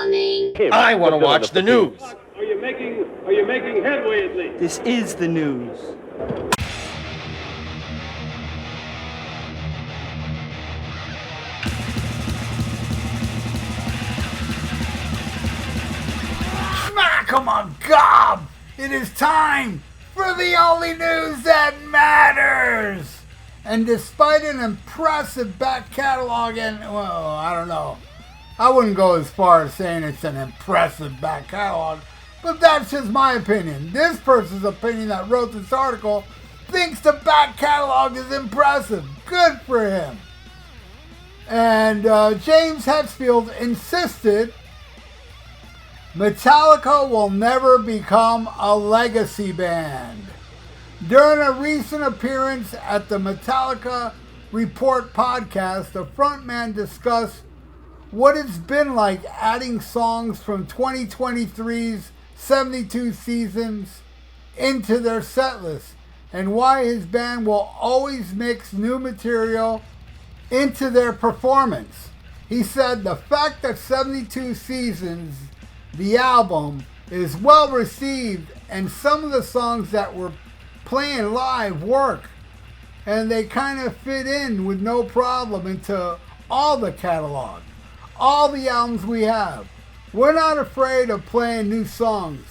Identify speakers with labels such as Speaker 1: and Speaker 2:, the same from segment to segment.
Speaker 1: morning.
Speaker 2: I want to watch the news.
Speaker 3: Are you making headway at least?
Speaker 4: This is the news.
Speaker 5: Smack 'em on gob! It is time for the only news that matters! And despite an impressive back catalog and, well, I don't know. I wouldn't go as far as saying it's an impressive back catalog, but that's just my opinion. This person's opinion that wrote this article thinks the back catalog is impressive. Good for him. And James HETFIELD insisted Metallica will never become a legacy band. During a recent appearance at the Metallica Report podcast, the frontman discussed what it's been like adding songs from 2023's 72 seasons into their setlist, and why his band will always mix new material into their performance. He said the fact that 72 seasons, the album, is well received, and some of the songs that were playing live work, and they kind of fit in with no problem into all the catalog, all the albums we have. We're not afraid of playing new songs,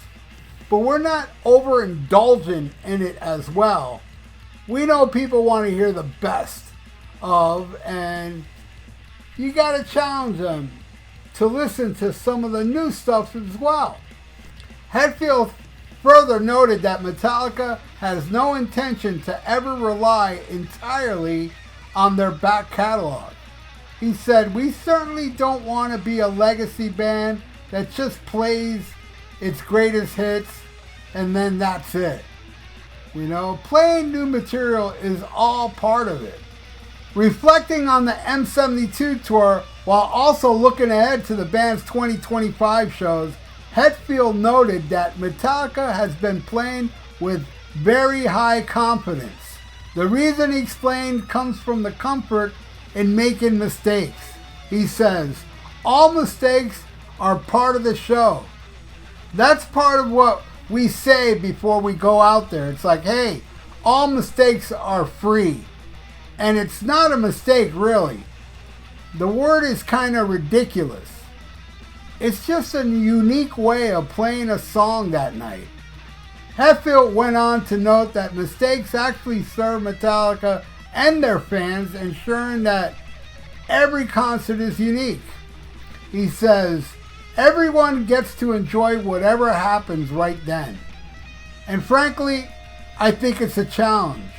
Speaker 5: but we're not overindulgent in it as well. We know people want to hear the best of, and you got to challenge them to listen to some of the new stuff as well. HETFIELD further noted that Metallica has no intention to ever rely entirely on their back catalog. He said, "We certainly don't want to be a legacy band that just plays its greatest hits and then that's it. You know, playing new material is all part of it." Reflecting on the M72 tour while also looking ahead to the band's 2025 shows, HETFIELD noted that Metallica has been playing with very high confidence. The reason, he explained, comes from the comfort in making mistakes. He says, "All mistakes are part of the show." That's part of what we say before we go out there. It's like, hey, all mistakes are free. And it's not a mistake, really. The word is kind of ridiculous. It's just a unique way of playing a song that night. HETFIELD went on to note that mistakes actually serve Metallica and their fans, ensuring that every concert is unique. He says, "Everyone gets to enjoy whatever happens right then. And frankly, I think it's a challenge.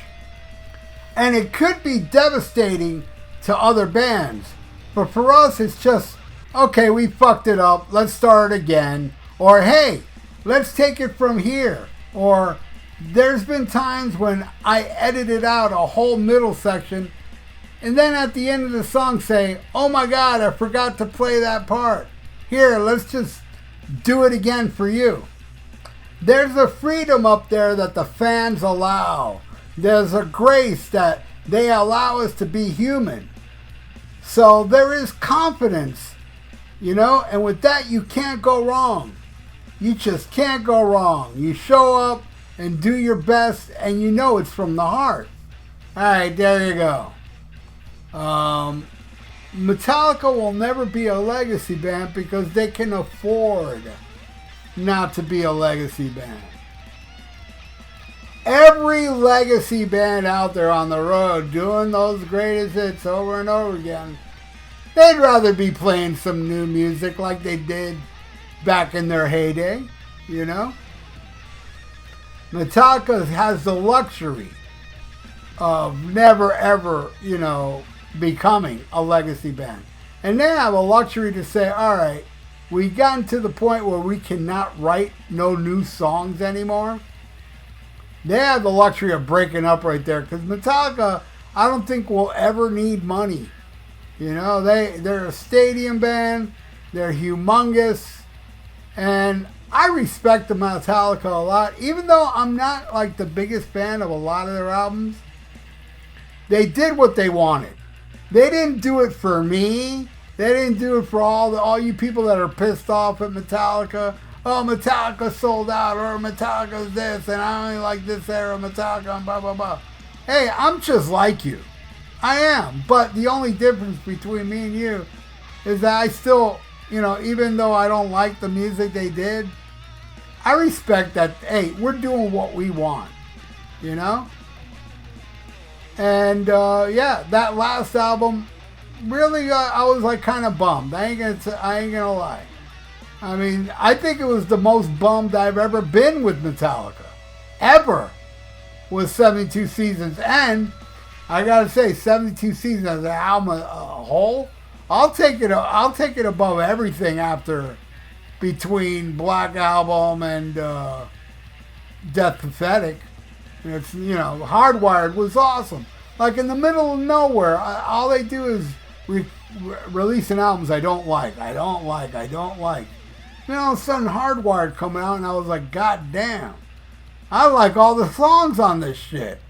Speaker 5: And it could be devastating to other bands. But for us, it's just, okay, we fucked it up, let's start again. Or, hey, let's take it from here. Or, there's been times when I edited out a whole middle section and then at the end of the song say, oh my God, I forgot to play that part. Here, let's just do it again for you." There's a freedom up there that the fans allow. There's a grace that they allow us to be human. So there is confidence, you know, and with that you can't go wrong. You just can't go wrong. You show up and do your best, and you know it's from the heart. All right, there you go. Metallica will never be a legacy band because they can afford not to be a legacy band. Every legacy band out there on the road doing those greatest hits over and over again, they'd rather be playing some new music like they did back in their heyday, you know? Metallica has the luxury of never ever, you know, becoming a legacy band. And they have a luxury to say, all right, we've gotten to the point where we cannot write no new songs anymore. They have the luxury of breaking up right there, because Metallica, I don't think will ever need money. You know, they're a stadium band, they're humongous, and I respect the Metallica a lot, even though I'm not like the biggest fan of a lot of their albums. They did what they wanted. They didn't do it for me. They didn't do it for all you people that are pissed off at Metallica. Oh, Metallica sold out, or Metallica's this, and I only like this era of Metallica, and blah, blah, blah. Hey, I'm just like you. I am. But the only difference between me and you is that I still, even though I don't like the music they did, I respect that, hey, we're doing what we want, And, that last album, really, I was like kind of bummed. I ain't gonna lie. I mean, I think it was the most bummed I've ever been with Metallica. Ever. Was 72 Seasons. And I gotta say, 72 Seasons as an album a whole, I'll take it above everything after, between Black Album and Death Pathetic. It's, Hardwired was awesome. Like in the middle of nowhere, all they do is releasing albums I don't like. All of a sudden Hardwired coming out and I was like, God damn. I like all the songs on this shit.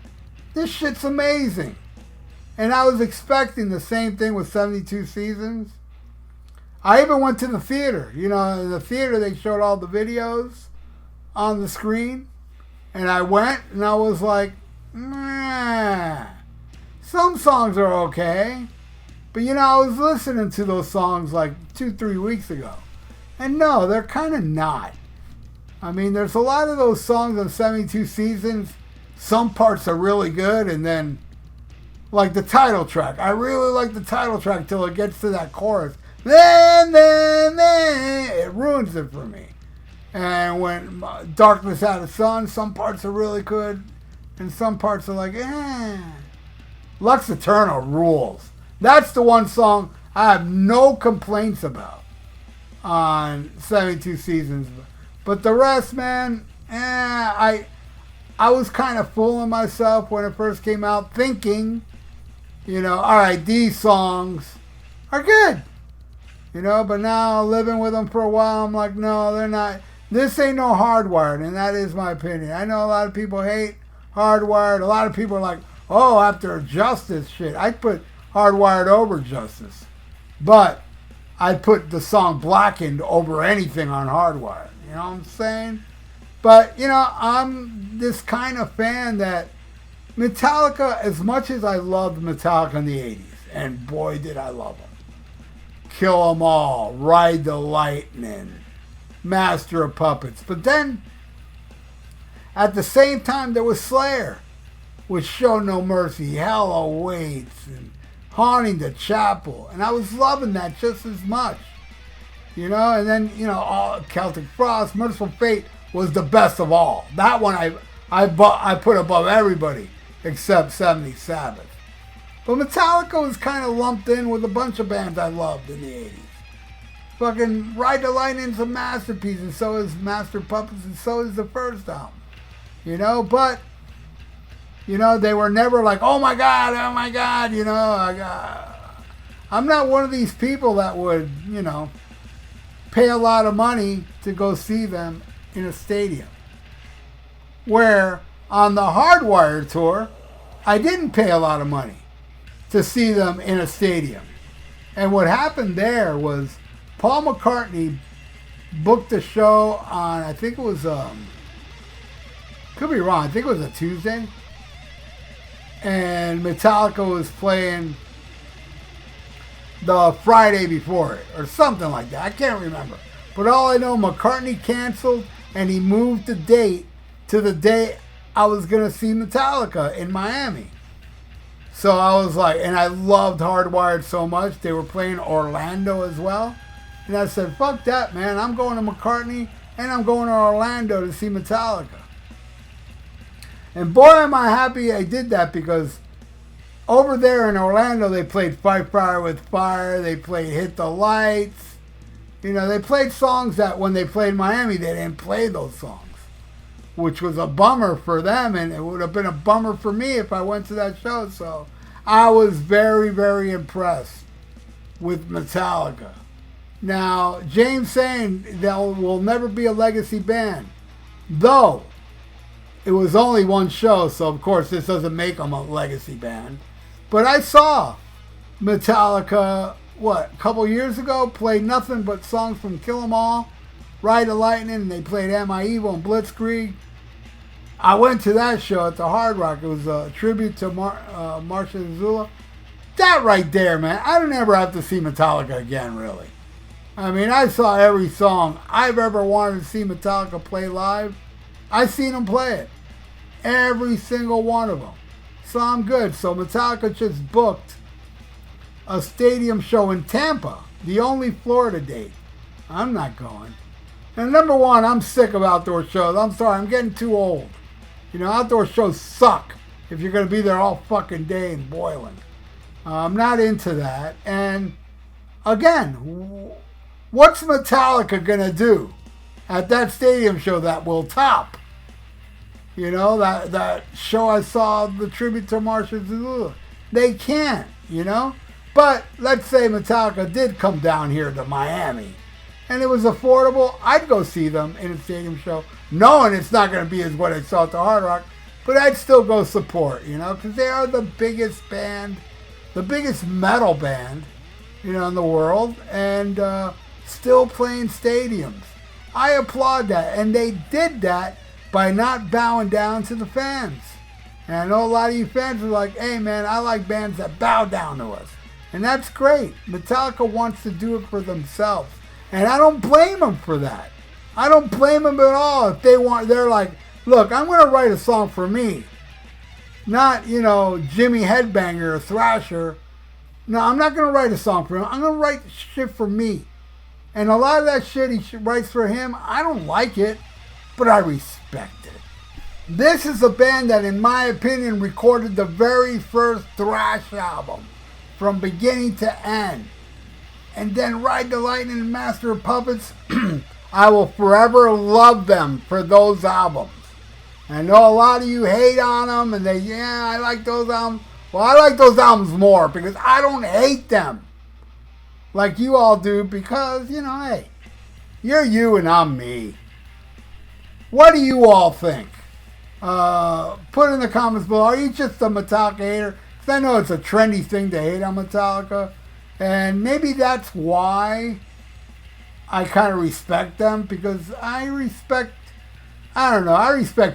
Speaker 5: This shit's amazing. And I was expecting the same thing with 72 Seasons. I even went to the theater. In the theater they showed all the videos on the screen. And I went and I was like, meh. Some songs are okay. But I was listening to those songs like 2-3 weeks ago. And no, they're kind of not. I mean, there's a lot of those songs on 72 Seasons. Some parts are really good, and then, like the title track. I really like the title track till it gets to that chorus. Then, it ruins it for me. And when Darkness Out of Sun, some parts are really good, and some parts are like, Lux Eternal rules. That's the one song I have no complaints about on 72 Seasons. But the rest, man, I was kind of fooling myself when it first came out, thinking, all right, these songs are good. But now living with them for a while, I'm like, no, they're not. This ain't no Hardwired, and that is my opinion. I know a lot of people hate Hardwired. A lot of people are like, oh, after Justice shit, I'd put Hardwired over Justice. But I'd put the song Blackened over anything on Hardwired. You know what I'm saying? But, I'm this kind of fan that Metallica, as much as I loved Metallica in the 80s, and boy did I love them. Kill 'Em All, Ride the Lightning, Master of Puppets. But then, at the same time, there was Slayer, with Show No Mercy, Hell Awaits, and Haunting the Chapel. And I was loving that just as much. And then, all Celtic Frost, Merciful Fate was the best of all. That one I put above everybody except 70 Sabbath. But Metallica was kind of lumped in with a bunch of bands I loved in the 80s. Fucking Ride the Lightning's a masterpiece, and so is Master Puppets, and so is the first album. But, they were never like, oh my God, I'm not one of these people that would, pay a lot of money to go see them in a stadium. Where on the Hardwired tour, I didn't pay a lot of money to see them in a stadium. And what happened there was Paul McCartney booked a show on, I think it was, could be wrong, I think it was a Tuesday. And Metallica was playing the Friday before it, or something like that. I can't remember. But all I know, McCartney canceled, and he moved the date to the day I was going to see Metallica in Miami. So I was like, and I loved Hardwired so much, they were playing Orlando as well. And I said, fuck that, man. I'm going to McCartney, and I'm going to Orlando to see Metallica. And boy, am I happy I did that, because over there in Orlando, they played Fight Fire with Fire. They played Hit the Lights. They played songs that when they played Miami, they didn't play those songs, which was a bummer for them, and it would have been a bummer for me if I went to that show. So I was very, very impressed with Metallica. Now, James saying there will never be a legacy band, though it was only one show, so of course this doesn't make them a legacy band. But I saw Metallica a couple years ago, played nothing but songs from Kill 'Em All, Ride the Lightning, and they played Am I Evil and Blitzkrieg. I went to that show at the Hard Rock. It was a tribute to Marcia Zula. That right there, man, I don't ever have to see Metallica again, really. I mean, I saw every song I've ever wanted to see Metallica play live. I've seen them play it. Every single one of them. So I'm good. So Metallica just booked a stadium show in Tampa, the only Florida date. I'm not going. And number one, I'm sick of outdoor shows. I'm sorry, I'm getting too old. You know, outdoor shows suck if you're going to be there all fucking day and boiling. I'm not into that. And again, what's Metallica going to do at that stadium show that will top? You know, that show I saw, the tribute to Marcia Zulu. They can't, you know? But let's say Metallica did come down here to Miami and it was affordable. I'd go see them in a stadium show, knowing it's not going to be as what I saw at the Hard Rock, but I'd still go support, you know, because they are the biggest band, the biggest metal band, you know, in the world, and still playing stadiums. I applaud that, and they did that by not bowing down to the fans. And I know a lot of you fans are like, hey man, I like bands that bow down to us. And that's great. Metallica wants to do it for themselves. And I don't blame them for that. I don't blame them at all. If they want, they're like, look, I'm going to write a song for me. Not, you know, Jimmy Headbanger or Thrasher. No, I'm not going to write a song for him. I'm going to write shit for me. And a lot of that shit he writes for him, I don't like it. But I respect it. This is a band that, in my opinion, recorded the very first thrash album from beginning to end. And then Ride the Lightning and Master of Puppets, I will forever love them for those albums. I know a lot of you hate on them and I like those albums. Well, I like those albums more because I don't hate them like you all do because, you know, hey, you're you and I'm me. What do you all think? Put in the comments below. Are you just a Metallica hater? Because I know it's a trendy thing to hate on Metallica. And maybe that's why I kind of respect them. Because I respect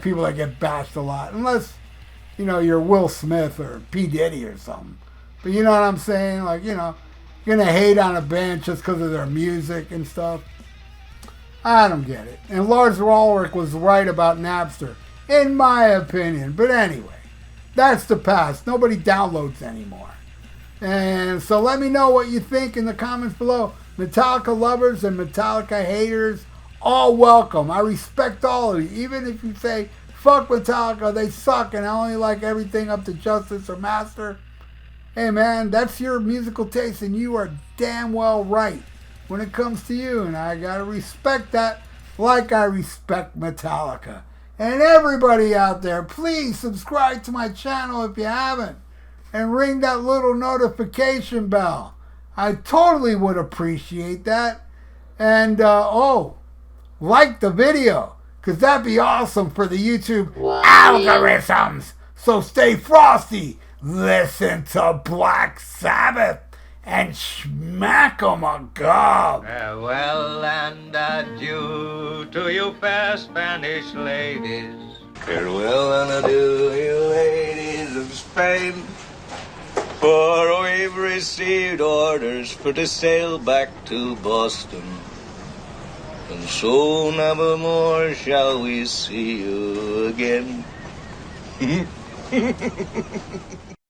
Speaker 5: people that get bashed a lot. Unless, you know, you're Will Smith or P. Diddy or something. But you know what I'm saying? Like, you know, you're going to hate on a band just because of their music and stuff. I don't get it. And Lars Ulrich was right about Napster, in my opinion. But anyway, that's the past. Nobody downloads anymore. And so let me know what you think in the comments below. Metallica lovers and Metallica haters, all welcome. I respect all of you. Even if you say, fuck Metallica, they suck, and I only like everything up to Justice or Master. Hey man, that's your musical taste, and you are damn well right when it comes to you, and I gotta respect that like I respect Metallica. And everybody out there, please subscribe to my channel if you haven't, and ring that little notification bell. I totally would appreciate that. And like the video, because that'd be awesome for the YouTube algorithms. So stay frosty, listen to Black Sabbath, and smack 'em a gob.
Speaker 2: Farewell and adieu to you fair Spanish ladies.
Speaker 1: Farewell and adieu, you ladies of Spain. For we've received orders for to sail back to Boston. And so never more shall we see you again.